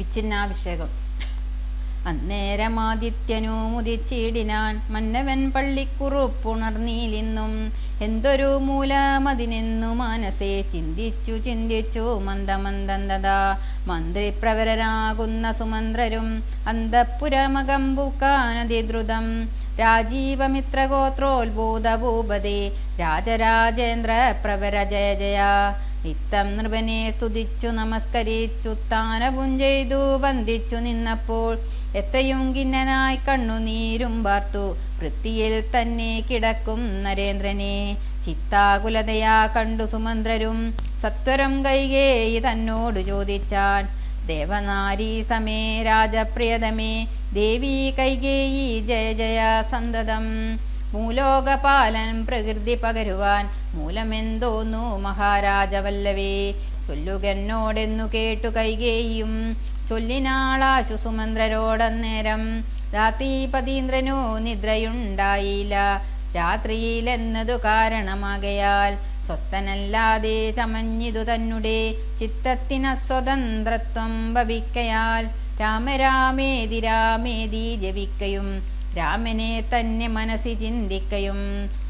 വിച്ഛിന്നാഭിഷേകം. അന്നേരമാദിത്യനു മുദിച്ചിടിനാൻ മന്നവൻ പള്ളിക്കുറുപ്പുണർന്നീലിന്നും. എന്തൊരു മൂലമതിനെന്നു മനസ്സേ ചിന്തിച്ചു മന്ദമന്ദന്തതാ. മന്ത്രിപ്രവരനാകുന്ന സുമന്ത്രരും അന്തഃപുരമകമ്പുക്കാനതിദ്രുതം. രാജീവമിത്രഗോത്രോത്ഭൂത ഭൂപതേ രാജരാജേന്ദ്ര പ്രവര ജയ ജയ. ഇത്തം നൃപനെ സ്തുതിച്ചു നമസ്കരിച്ചുത്താനവും ചെയ്തു വന്ദിച്ചു നിന്നപ്പോൾ എത്രയും ഖിന്നനായി കണ്ണുനീരും വാർത്തു വൃത്തിയിൽ തന്നെ കിടക്കും നരേന്ദ്രനെ. ചിത്താകുലതയാ കണ്ടു സുമന്ത്രരും സത്വരം കൈകേയി തന്നോട് ചോദിച്ചാൻ. ദേവനാരീ സമേ രാജപ്രിയതമേ ദേവി കൈകേയി ജയ ജയ സന്തതം. മൂലോകപാലൻ പ്രകൃതി പകരുവാൻ മൂലമെന്തോന്നു മഹാരാജവല്ലവേ. ചൊല്ലുകെന്നോടെന്നു കേട്ടു കൈകേയും ചൊല്ലിനാളാശു സുമന്ത്രരോടന്നേരം. രാത്രിപതീന്ദ്രനു നിദ്രയുണ്ടായില്ല രാത്രിയിലെന്നതു കാരണമാകയാൽ. സ്വസ്ഥനല്ലാതെ ചമഞ്ഞിതു തന്നെ ചിത്തത്തിനസ്വതന്ത്രത്വം ഭവിക്കയാൽ. രാമരാമേതി രാമേതി ജപിക്കയും രാമനെ തന്നെ മനസ്സി ചിന്തിക്കയും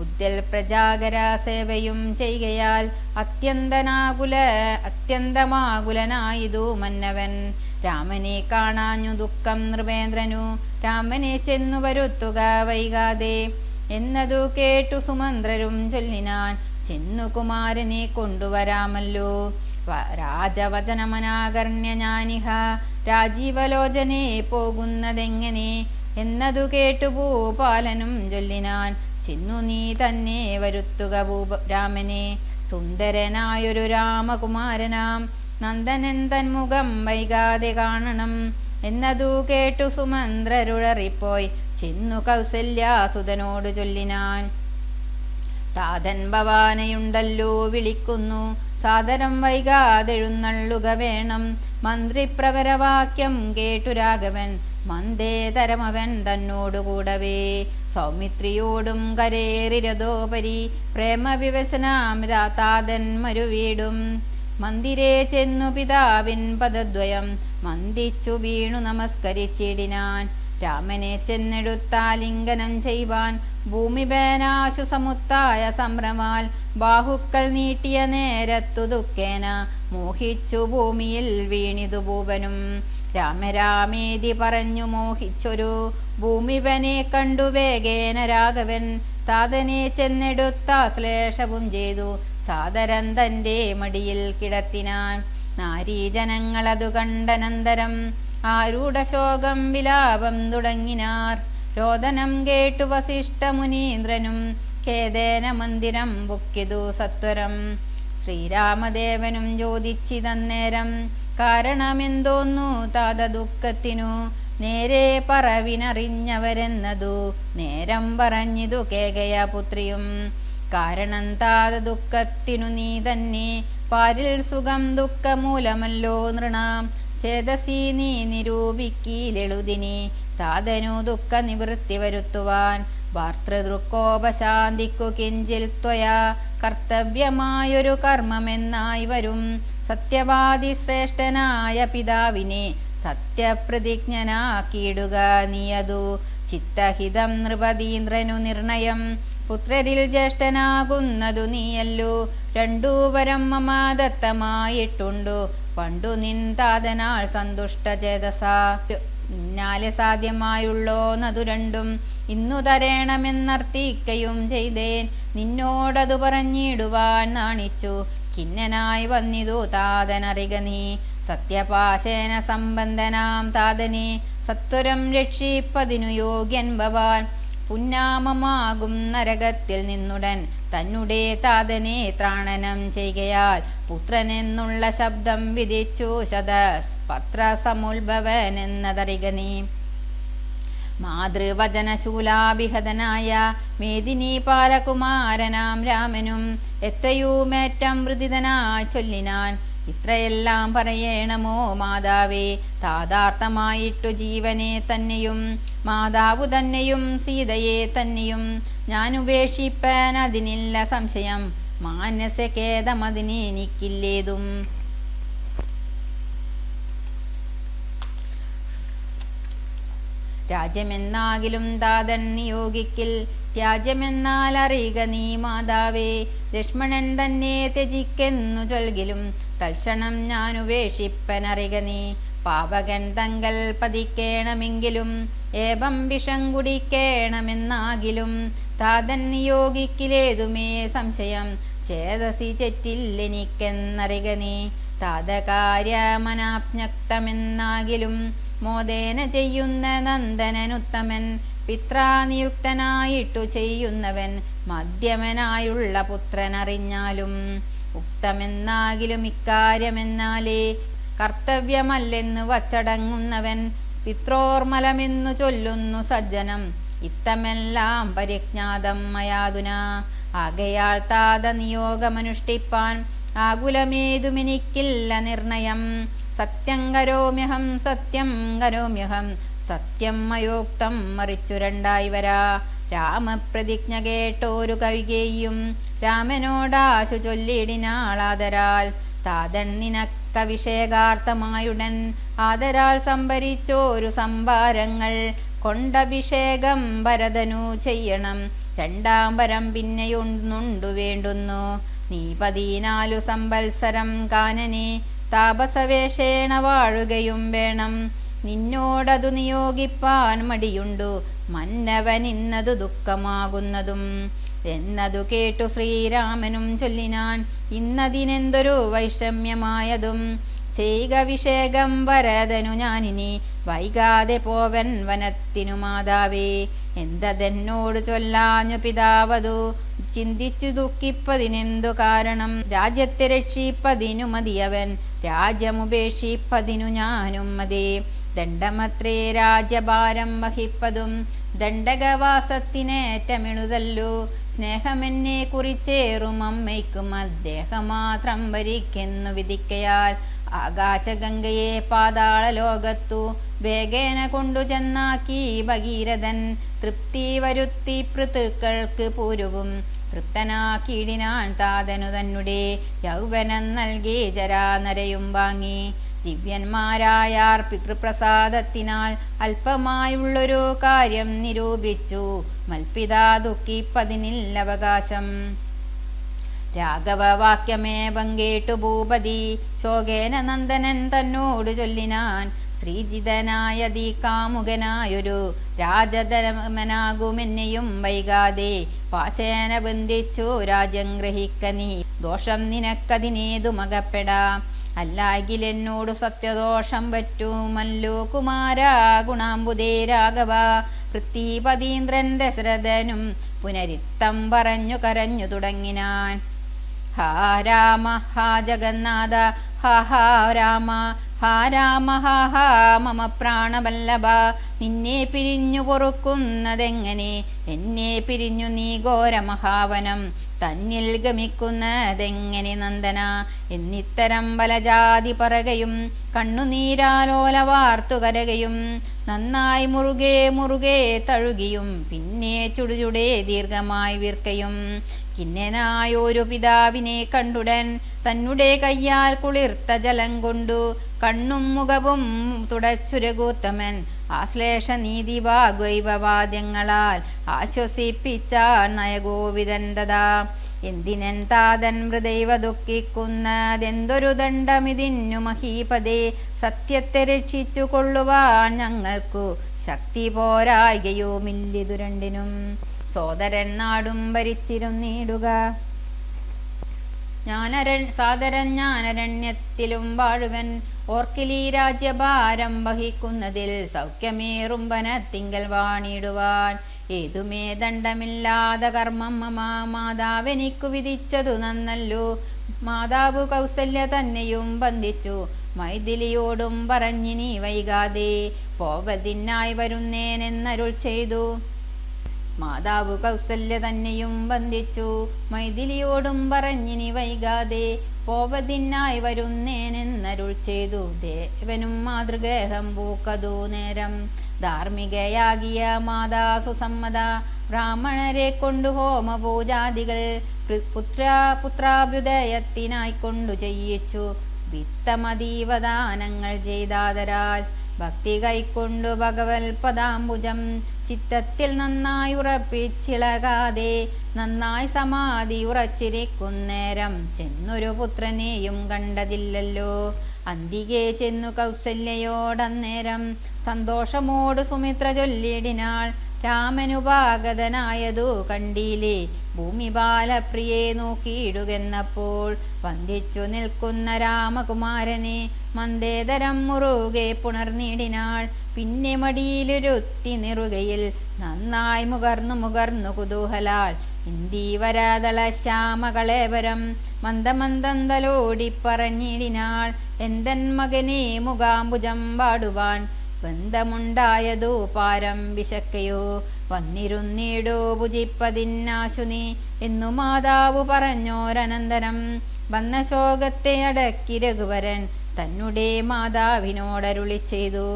ഉദ്യൽ പ്രജാകര സേവയും ചെയ്കയാൽ അത്യന്തമാകുലനായിതു മന്നവൻ. രാമനെ കാണാഞ്ഞു ദുഃഖം നൃപേന്ദ്രനു രാമനെ ചെന്നു വരുത്തുക വൈകാതെ എന്നതു കേട്ടു സുമന്ത്രരും ചൊല്ലിനാൻ. ചെന്നു കുമാരനെ കൊണ്ടുവരാമല്ലോ. രാജവചനമനാകർണ്യ ഞാനിഹ രാജീവലോചനെ പോകുന്നതെങ്ങനെ എന്നതു കേട്ടു ഭൂപാലനും ചൊല്ലിനാൻ. ചെന്നു നീ തന്നെ വരുത്തുക രാമനെ. സുന്ദരനായൊരു രാമകുമാരനാം നന്ദനൻ തന്മുഖം വൈകാതെ കാണണം എന്നതു കേട്ടു സുമന്ത്രരുളറിപ്പോയി ചെന്നു കൗസല്യാസുതനോട് ചൊല്ലിനാൻ. താതൻ ഭവാനയുണ്ടല്ലോ വിളിക്കുന്നു സാദരം വൈകാതെഴുന്നള്ളുക വേണം. മന്ത്രിപ്രവരവാക്യം കേട്ടു രാഘവൻ മന്ദേതരമവൻ തന്നോടുകൂടവേ. സൗമിത്രിയോടും കരേറിരതോപരി പ്രേമവിവസനാം താതൻ മരുവീടും. മന്ദിരേ ചെന്നു പിതാവിൻ പദദ്വയം മന്ദിച്ചു വീണു നമസ്കരിച്ചിടിനാൻ. രാമനെ ചെന്നെടുത്താലിംഗനം ചെയ്വാൻ ഭൂമിപേനാശു സമുത്തായ സംഭ്രമാൽ. ബാഹുക്കൾ നീട്ടിയ നേരത്തു ദുഃഖേന മോഹിച്ചു ഭൂമിയിൽ വീണിതു ഭൂപനും. രാമരാമേതി പറഞ്ഞു മോഹിച്ചൊരു ഭൂമിപനെ കണ്ടു വേഗേന രാഘവൻ. താതനെ ചെന്നെടുത്താശ്ലേഷവും ചെയ്തു സാദരം തൻ്റെ മടിയിൽ കിടത്തിനാൻ. നാരീജനങ്ങളതു കണ്ടനന്തരം ആരൂഢശോകം വിലാപം തുടങ്ങിനാർ. രോദനം കേട്ടു വസിഷ്ഠമുനീന്ദ്രനും ഖേദേന മന്ദിരം പൊക്കിതു സത്വരം. ശ്രീരാമദേവനും ചോദിച്ചിതന്നേരം കാരണമെന്തോന്നു താത ദുഃഖത്തിനു. നേരെ പറവിനറിഞ്ഞവരെന്നതു നേരം പറഞ്ഞിതു കേകയ പുത്രിയും. കാരണം താത ദുഃഖത്തിനു നീ തന്നെ പാരിൽ സുഖം ദുഃഖമൂലമല്ലോ നൃണാം. ചേതസി നീ നിരൂപിക്കീലെളുതിനി താതനു ദുഃഖ നിവൃത്തി വരുത്തുവാൻ. ഭാർതൃദുഃഖോപശാന്തിക്കു കിഞ്ചിൽ ത്വയാ കർത്തവ്യമായൊരു കർമ്മമെന്നായി വരും. സത്യവാദി ശ്രേഷ്ഠനായ പിതാവിനെ സത്യപ്രതിജ്ഞനാക്കിയിടുക നീയതു. ചിത്തഹിതം നൃപതീന്ദ്രനു നിർണയം പുത്രരിൽ ജ്യേഷ്ഠനാകുന്നതു നീയല്ലോ. രണ്ടു വരം മമ ദത്തമായിട്ടുണ്ടു പണ്ടു നിന്താതനാൾ സന്തുഷ്ട ചേതസാ. പിന്നാലെ സാധ്യമായുള്ളോന്നതു രണ്ടും ഇന്നു തരേണമെന്നർത്ഥിക്കയും ചെയ്തേൻ. നിന്നോടതു പറഞ്ഞിടുവാൻ നാണിച്ചു കിന്നനായി വന്നിതു താതനറിക നീ. സത്യപാശേന സംബന്ധനാം താതനെ സത്വരം രക്ഷിപ്പതിനു യോഗ്യൻ ഭവാൻ. പുന്നാമമാകും നരകത്തിൽ നിന്നുടൻ തന്നുടെ താതനെ ത്രാണനം ചെയ്കയാൽ. പുത്രനെന്നുള്ള ശബ്ദം വിധിച്ചു ശതപത്ര സമുത്ഭവനെന്നതറിക നീ. മാതൃവചനശൂലാഭിഹതനായ മേദിനി പാലകുമാരനാം രാമനും എത്രയുമേറ്റം വൃതിതനായി ചൊല്ലിനാൻ. ഇത്രയെല്ലാം പറയണമോ മാതാവേ. താതാർത്ഥമായിട്ടു ജീവനെ തന്നെയും മാതാവു തന്നെയും സീതയെ തന്നെയും ഞാനുപേക്ഷിപ്പാൻ അതിനില്ല സംശയം. മാനസഖേദമതിനെനിക്കില്ലേതും. രാജ്യമെന്നാകിലും താതൻ നിയോഗിക്കിൽ ത്യാജ്യമെന്നാൽ അറിയുക നീ മാതാവേ. ലക്ഷ്മണൻ തന്നെ ത്യജിക്കെന്നു ചൊൽകിലും തൽക്ഷണം ഞാൻ ഉപേക്ഷിപ്പനറിക നീ. പാവകൻ തങ്കൽ പതിക്കേണമെങ്കിലും ഏവം വിഷം കുടിക്കേണമെന്നാകിലും താതൻ നിയോഗിക്കിലേതുമേ സംശയം ചേതസി ചെറ്റില്ലെനിക്കെന്നറിക നീ. താതകാര്യമനാജ്ഞക്തമെന്നാകിലും മോദേന ചെയ്യുന്ന നന്ദനനുത്തമൻ പിത്രാനിയുക്തനായിട്ടു ചെയ്യുന്നവൻ മധ്യമനായുള്ള പുത്രനറിഞ്ഞാലും ഉക്തമെന്നാകിലും ഇക്കാര്യമെന്നാലേ കർത്തവ്യമല്ലെന്നു വച്ചടങ്ങുന്നവൻ പിത്രോർമലമെന്നു ചൊല്ലുന്നു സജ്ജനം ഇത്തമെല്ലാം പരിജ്ഞാതം മയാതുന. ആകയാൽ താത നിയോഗമനുഷ്ഠിപ്പാൻ ആകുലമേതുമെനിക്കില്ല നിർണയം. സത്യം കരോമ്യഹം സത്യം കരോമ്യഹം സത്യം മയോക്തം മറിച്ചു രണ്ടായി വരാ. രാമപ്രതിജ്ഞ കേട്ടോരു കവികേയും രാമനോടാശു ചൊല്ലിടിനാളാദരാൽ. താതൻ നിനക്കഭിഷേകാർത്ഥമായുടൻ ആദരാൽ സംഭരിച്ചോരു സംഭാരങ്ങൾ കൊണ്ടഭിഷേകം ഭരതനു ചെയ്യണം. രണ്ടാം വരം പിന്നെയൊന്നുണ്ടു വേണ്ടുന്നു. നീ 14 സംവത്സരം കാനനെ താപസവേഷേണ വാഴുകയും വേണം. നിന്നോടതു നിയോഗിപ്പാൻ മടിയുണ്ടു മന്നവൻ ഇന്നതു ദുഃഖമാകുന്നതും എന്നതു കേട്ടു ശ്രീരാമനും ചൊല്ലിനാൻ ഇന്നതിനെന്തൊരു വൈഷമ്യമായതും. ചെയ്യുക അഭിഷേകം ഭരതനു ഞാനിനി വൈകാതെ പോവൻ വനത്തിനു മാതാവേ. എന്തതെന്നോട് ചൊല്ലാഞ്ഞു പിതാവതു ചിന്തിച്ചു ദുഃഖിപ്പതിനെന്തു കാരണം. രാജ്യത്തെ രക്ഷിപ്പതിനു മതിയവൻ രാജ്യമുപേക്ഷിപ്പതിനു ഞാനും മതി. ദണ്ഡമത്രേ രാജ്യഭാരം വഹിപ്പതും ദണ്ഡകവാസത്തിനേറ്റമെഴുതല്ലു. സ്നേഹമെന്നെ കുറിച്ചേറും അമ്മയ്ക്കും അദ്ദേഹമാത്രം ഭരിക്കെന്നു വിധിക്കയാൽ. ആകാശഗംഗയെ പാതാള ലോകത്തു വേഗേന കൊണ്ടു ചെന്നാക്കി ഭഗീരഥൻ. തൃപ്തി വരുത്തി പിതൃക്കൾക്ക് പൂരുവും തൃപ്തനാക്കിയിടിനാൻ താതനു തന്നെ. യൗവനം നൽകി ജരാനരയും വാങ്ങി ദിവ്യന്മാരായാർ പിതൃപ്രസാദത്തിനാൽ അല്പമായുള്ളൊരു കാര്യം നിരൂപിച്ചു. മൽപിതാ ദുഃഖിപ്പതിനിൽ അവകാശം. രാഘവവാക്യമേവം കേട്ടു ഭൂപതി ശോകേന നന്ദനൻ തന്നോട് ചൊല്ലിനാൻ. ശ്രീജിതനായതി കാമുകനായൊരു രാജധർമ്മനാകുമെന്നെയും വൈകാതെ പാശേന ബന്ധിച്ചു രാജ്യം ഗ്രഹിക്ക നീ. ദോഷം നിനക്കതിനേതുമകപ്പെടാ. അല്ലാകിലെന്നോടു സത്യദോഷം പറ്റുമല്ലോ കുമാരാ ഗുണാംബുദേ രാഘവ. പൃഥ്വീപതീന്ദ്രൻ ദശരഥനും പുനരിത്തം പറഞ്ഞു കരഞ്ഞു തുടങ്ങിനാൻ. ഹാ രാമ ഹാ ജഗന്നാഥ ഹാ ഹാ രാമ ഹാ രാമ ഹാ ഹാ മമ പ്രാണവല്ലഭ. നിന്നെ പിരിഞ്ഞു പൊറുക്കുന്നതെങ്ങനെ എന്നെ പിരിഞ്ഞു നീ ഘോരമഹാവനം തന്നിൽ ഗമിക്കുന്നതെങ്ങനെ നന്ദന. എന്നിത്തരം ബലജാതി പറകയും കണ്ണുനീരാലോല വാർത്തു കരകയും നന്നായി മുറുകെ മുറുകെ തഴുകിയും പിന്നെ ചുടുചുടേ ദീർഘമായി വീർക്കയും. കിന്നനായൊരു പിതാവിനെ കണ്ടുടൻ തന്നുടെ കയ്യാൽ കുളിർത്ത ജലം കൊണ്ടു കണ്ണും മുഖവും തുടച്ചുരകൂത്തമൻ ആശ്ലേഷ നീതി വാഗ്വൈവവാദ്യങ്ങളാൽ ആശ്വസിപ്പിച്ചാൽ നയഗോവിതൻ തഥാ. എന്തിനൻ താതൻ മൃദൈവ ദുഃഖിക്കുന്നതെന്തൊരു ദണ്ഡമിതിന്നു മഹീപതേ. സത്യത്തെ രക്ഷിച്ചു കൊള്ളുവാൻ ഞങ്ങൾക്കു ശക്തി പോരായികയുമില്ലിതു രണ്ടിനും. സോദരൻ നാടും ഭരിച്ചിരുന്നിടുക സാദരൻ ഞാനരണ്യത്തിലും വാഴുവൻ. ഓർക്കിലീ രാജ്യഭാരം വഹിക്കുന്നതിൽ സൗഖ്യമേറും വനത്തിങ്കൽ വാണിടുവാൻ. ഏതുമേ ദണ്ഡമില്ലാത കർമ്മം മമ മാതാവെനിക്കു വിധിച്ചതു നന്നല്ലോ. മാതാവ് കൗസല്യ തന്നെയും ബന്ധിച്ചു മൈഥിലിയോടും പറഞ്ഞിനി വൈകാതെ പോവതിനായി വരുന്നേനെന്നരുൾ ചെയ്തു. മാതാവ് കൗസല്യ തന്നെയും ബന്ധിച്ചു മൈഥിലിയോടും പറഞ്ഞിനി വൈകാതെ പോവതിനായി വരുന്നേനെന്നരുൾ ചെയ്തു. ദേവനും മാതൃഗ്രഹം പൂക്കതു നേരം ധാർമ്മികയാകിയ മാതാസു സമ്മത ബ്രാഹ്മണരെ കൊണ്ടു ഹോമപൂജാദികൾ പുത്രാഭ്യുദയത്തിനായി കൊണ്ടു ചെയ്യിച്ചു. വിത്തമതീവദാനങ്ങൾ ചെയ്താദരാൽ ഭക്തി കൈക്കൊണ്ടു ഭഗവൽ പദാംബുജം ചിത്തത്തിൽ നന്നായി ഉറപ്പിച്ചിളകാതെ നന്നായി സമാധി ഉറച്ചിരിക്കുന്നേരം ചെന്നൊരു പുത്രനെയും കണ്ടതില്ലല്ലോ. അന്തികെ ചെന്നു കൗസല്യയോടന്നേരം സന്തോഷമോട് സുമിത്ര ചൊല്ലിടിനാൾ, രാമനുപാഗതനായതു കണ്ടീലേ ഭൂമി ബാലപ്രിയെ നോക്കിയിടുകെന്നപ്പോൾ വന്ദിച്ചു നിൽക്കുന്ന രാമകുമാരനെ മന്ദേതരം മുറുകെ പുണർന്നിടിനാൾ. പിന്നെ മടിയിലൊരുത്തി നിറുകയിൽ നന്നായി മുകർന്നു കുതൂഹലാൽ ഇന്ദീവരാതള ശ്യാമകളേവരം മന്ദമന്ദം തലോടി പറഞ്ഞിടിനാൾ, എന്തൻ മകനെ മുഖാംബുജം പാടുവാൻ ബന്ധമുണ്ടായതു പാരം വിശക്കയോ വന്നിരുന്നിടോ ഭുജിപ്പതിന്നാശു നീ എന്നു മാതാവ് പറഞ്ഞോരനന്തരം. വന്ന ശോകത്തെ അടക്കി രഘുവരൻ തന്നെ മാതാവിനോടരുളി ചെയ്തു,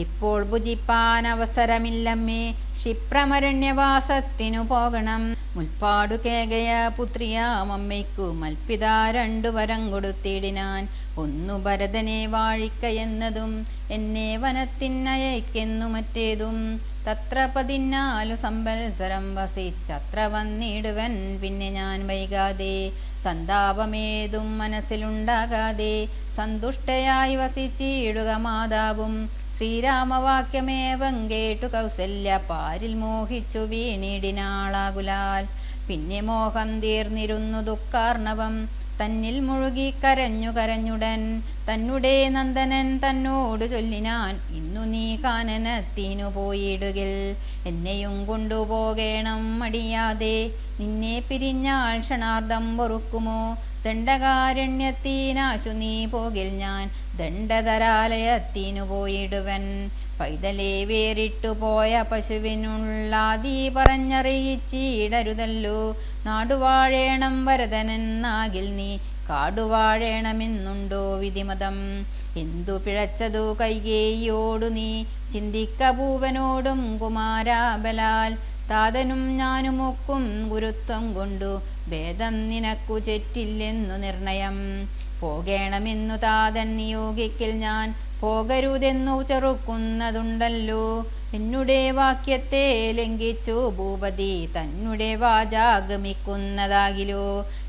ഇപ്പോൾ ഭുജിപ്പാൻ അവസരമില്ലമ്മേ, ക്ഷിപ്രമരണ്യവാസത്തിനു പോകണം. മുൽപ്പാടു കേകയ പുത്രിയാമമ്മയ്ക്കു മൽപിതാ 2 വരം കൊടുത്തിടിനാൻ. ഒന്നു ഭരതനെ വാഴിക്കയെന്നതും എന്നെ വനത്തിനയക്കെന്നു മറ്റേതും. തത്ര 14 സംവത്സരം വസിച്ചത്ര വന്നിടുവൻ പിന്നെ ഞാൻ വൈകാതെ. സന്താപമേതും മനസ്സിലുണ്ടാകാതെ സന്തുഷ്ടയായി വസിച്ചിടുക മാതാവും. ശ്രീരാമവാക്യമേവം കേട്ടു കൗസല്യ പാരിൽ മോഹിച്ചു വീണിടിനാളാകുലാൽ. പിന്നെ മോഹം തീർന്നിരുന്നു ദുഃഖാർണവം തന്നിൽ മുഴുകി കരഞ്ഞുടൻ തന്നെ നന്ദനൻ തന്നോട് ചൊല്ലിനാൻ, ഇന്നു നീ കാനനത്തിനു പോയിടുകിൽ എന്നെയും കൊണ്ടുപോകേണം മടിയാതെ. നിന്നെ പിരിഞ്ഞാൽ ക്ഷണാർദ്ധം പൊറുക്കുമോ, ദണ്ഡകാരണ്യത്തിനാശു നീ പോകിൽ ഞാൻ ദണ്ഡധരാലയത്തിനു പോയിടുവൻ. പൈതലെ വേറിട്ടു പോയ പശുവിനുള്ളാദി പറഞ്ഞറിയിച്ചിടരുതല്ലോ. നാടുവാഴേണം വരദനെന്നാകിൽ നീ കാടുവാഴേണമെന്നുണ്ടോ വിധിമതം. എന്തു പിഴച്ചതു കൈകേയിയോടു നീ ചിന്തിക്ക ഭൂവനോടും കുമാരാബലാൽ. താതനും ഞാനുമൊക്കും ഗുരുത്വം കൊണ്ടു ഭേദം നിനക്കു ചെറ്റില്ലെന്നു നിർണയം. പോകേണമെന്നു താതൻ നിയോഗിക്കിൽ ഞാൻ പോകരുതെന്നു ചെറുക്കുന്നതുണ്ടല്ലോ. എന്നുടെ വാക്യത്തെ ലംഘിച്ചു ഭൂപതി തന്നെ വാചാഗമിക്കുന്നതാകിലോ.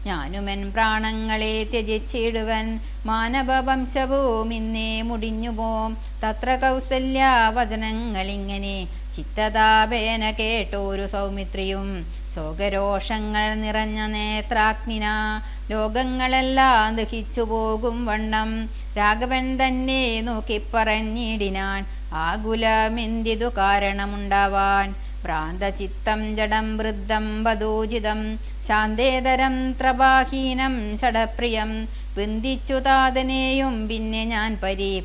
ഞാനുമെൻ പ്രാണങ്ങളെ ത്യജിച്ചിടുവൻ മാനവവംശവും ഇന്നേ മുടിഞ്ഞുപോം. തത്ര കൗസല്യ വചനങ്ങളിങ്ങനെ ചിത്തതാപേന കേട്ടോരു സൗമിത്രിയും ശോകരോഷങ്ങൾ നിറഞ്ഞ നേത്രാഗ്നിന ലോകങ്ങളെല്ലാം ദഹിച്ചു പോകും വണ്ണം രാഘവൻ തന്നെ നോക്കിപ്പറഞ്ഞിടിനാൻ, ആകുലമെന്തിതു കാരണമുണ്ടാവാൻ. ഭ്രാന്തചിത്തം ജഡം വൃദ്ധം വധൂജിതം ശാന്തേതരം ത്രപാഹീനം ഷഡപ്രിയം. വന്ദിച്ചു താതനെയും പിന്നെ ഞാൻ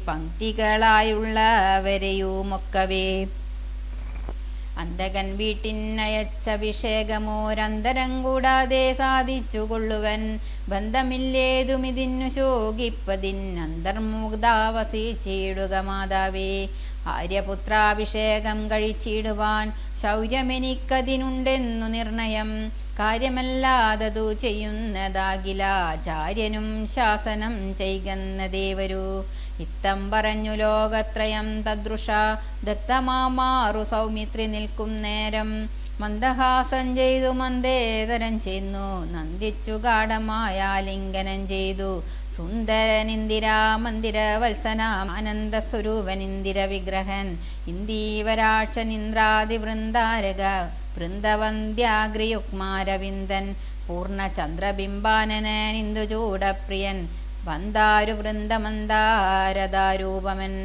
പങ്ക്തികളായുള്ളവരെയുമൊക്കവേ. അന്തകൻ വീട്ടിനയച്ചഭിഷേകമോരന്തരം കൂടാതെ സാധിച്ചു കൊള്ളുവൻ. ബന്ധമില്ലേതുമിതിന്നു ശോകിപ്പതിനന്തർമുഗ്ധാവസിച്ചിടുക മാതാവേ. ആര്യപുത്രാഭിഷേകം കഴിച്ചിടുവാൻ ശൗര്യമെനിക്കതിനുണ്ടെന്നു നിർണയം. കാര്യമല്ലാതതു ചെയ്യുന്നതാകില ആചാര്യനും ശാസനം ചെയ്യുന്ന ദേവരു. ഇത്തം പറഞ്ഞു ലോകത്രയം തദ്രുഷ ദഗ്ധമാറു സൗമിത്രി നിൽക്കും നേരം. മന്ദഹാസം ചെയ്തു മന്ദേതരം ചെന്നു നന്ദിച്ചു ഗാഠമായ ലിംഗനം ചെയ്തു. സുന്ദരനിന്ദിരാ മന്ദിര വത്സനാം ആനന്ദസ്വരൂപനിന്ദിര വിഗ്രഹൻ. ഇന്ദീവരാക്ഷനിന്ദ്രാദി വൃന്ദാരക വൃന്ദവന്ദ്യാഗ്രിയുക്മാരവിന്ദൻ. പൂർണ്ണചന്ദ്രബിംബാനനൻ ഇന്ദുചൂടപ്രിയൻ വന്ദാരു വൃന്ദമന്ദാരദാരൂപമൻ.